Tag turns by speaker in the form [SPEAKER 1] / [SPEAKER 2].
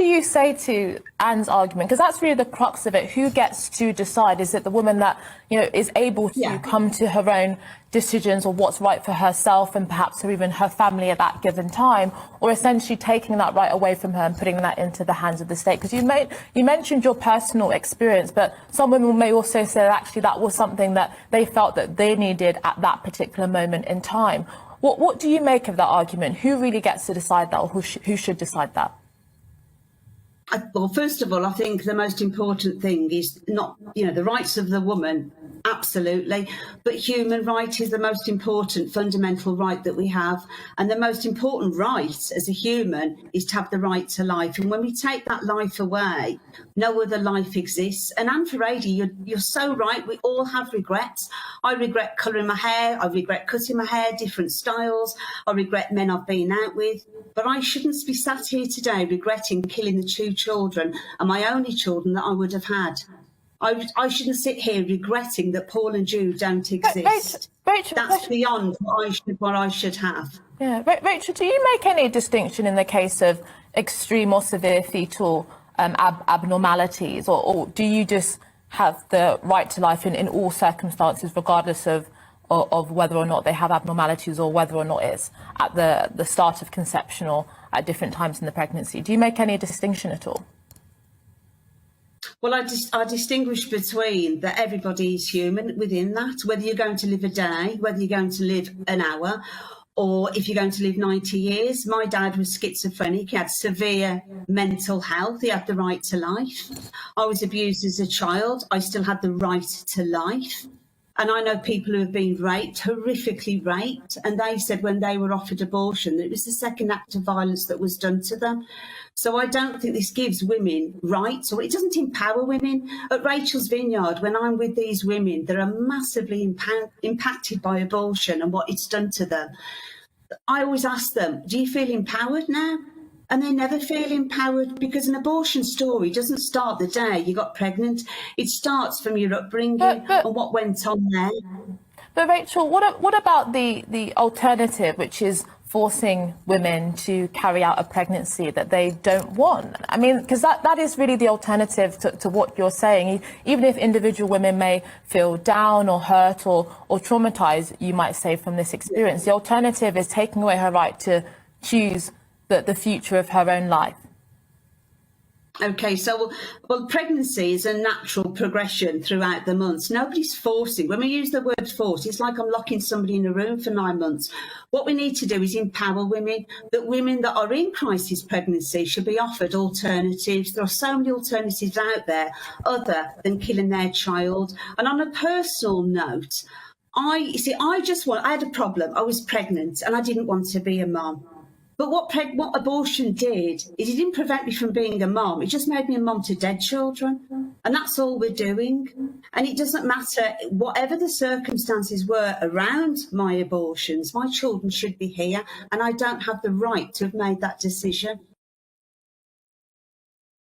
[SPEAKER 1] do you say to Anne's argument? Because that's really the crux of it. Who gets to decide? Is it the woman that, you know, is able to come to her own decisions or what's right for herself and perhaps or even her family at that given time, or essentially taking that right away from her and putting that into the hands of the state? Because you mentioned your personal experience, but some women may also say that actually that was something that they felt that they needed at that particular moment in time. What do you make of that argument? Who really gets to decide that, or who should decide that?
[SPEAKER 2] Well, first of all, I think the most important thing is not, you know, the rights of the woman, absolutely, but human right is the most important fundamental right that we have. And the most important right as a human is to have the right to life. And when we take that life away, no other life exists. And Anne Furedi, you're so right. We all have regrets. I regret colouring my hair. I regret cutting my hair, different styles. I regret men I've been out with. But I shouldn't be sat here today regretting killing the 2 children and my only children that I would have had. I shouldn't sit here regretting that Paul and Jude don't exist.
[SPEAKER 1] Rachel,
[SPEAKER 2] that's beyond what I should have.
[SPEAKER 1] Yeah, Rachel, do you make any distinction in the case of extreme or severe fetal abnormalities, or do you just have the right to life in all circumstances, regardless of whether or not they have abnormalities or whether or not it's at the start of conception or at different times in the pregnancy? Do you make any distinction at all?
[SPEAKER 2] Well, I distinguish between that everybody is human within that, whether you're going to live a day, whether you're going to live an hour, or if you're going to live 90 years. My dad was schizophrenic. He had severe mental health. He had the right to life. I was abused as a child. I still had the right to life. And I know people who have been raped, horrifically raped, and they said when they were offered abortion that it was the second act of violence that was done to them. So I don't think this gives women rights, or it doesn't empower women. At Rachel's Vineyard, when I'm with these women that are massively impacted by abortion and what it's done to them, I always ask them, do you feel empowered now? And they never feel empowered, because an abortion story doesn't start the day you got pregnant. It starts from your upbringing and what went on there.
[SPEAKER 1] But Rachel, what about the alternative, which is forcing women to carry out a pregnancy that they don't want? I mean, because that is really the alternative to what you're saying. Even if individual women may feel down or hurt or traumatized, you might say, from this experience, the alternative is taking away her right to choose the future of her own life.
[SPEAKER 2] Okay, so, well, pregnancy is a natural progression throughout the months. Nobody's forcing. When we use the word force, it's like I'm locking somebody in a room for 9 months. What we need to do is empower women, that women that are in crisis pregnancy should be offered alternatives. There are so many alternatives out there other than killing their child. And on a personal note, I had a problem. I was pregnant and I didn't want to be a mum. But what abortion did is it didn't prevent me from being a mum. It just made me a mum to dead children. And that's all we're doing. And it doesn't matter, whatever the circumstances were around my abortions, my children should be here. And I don't have the right to have made that decision.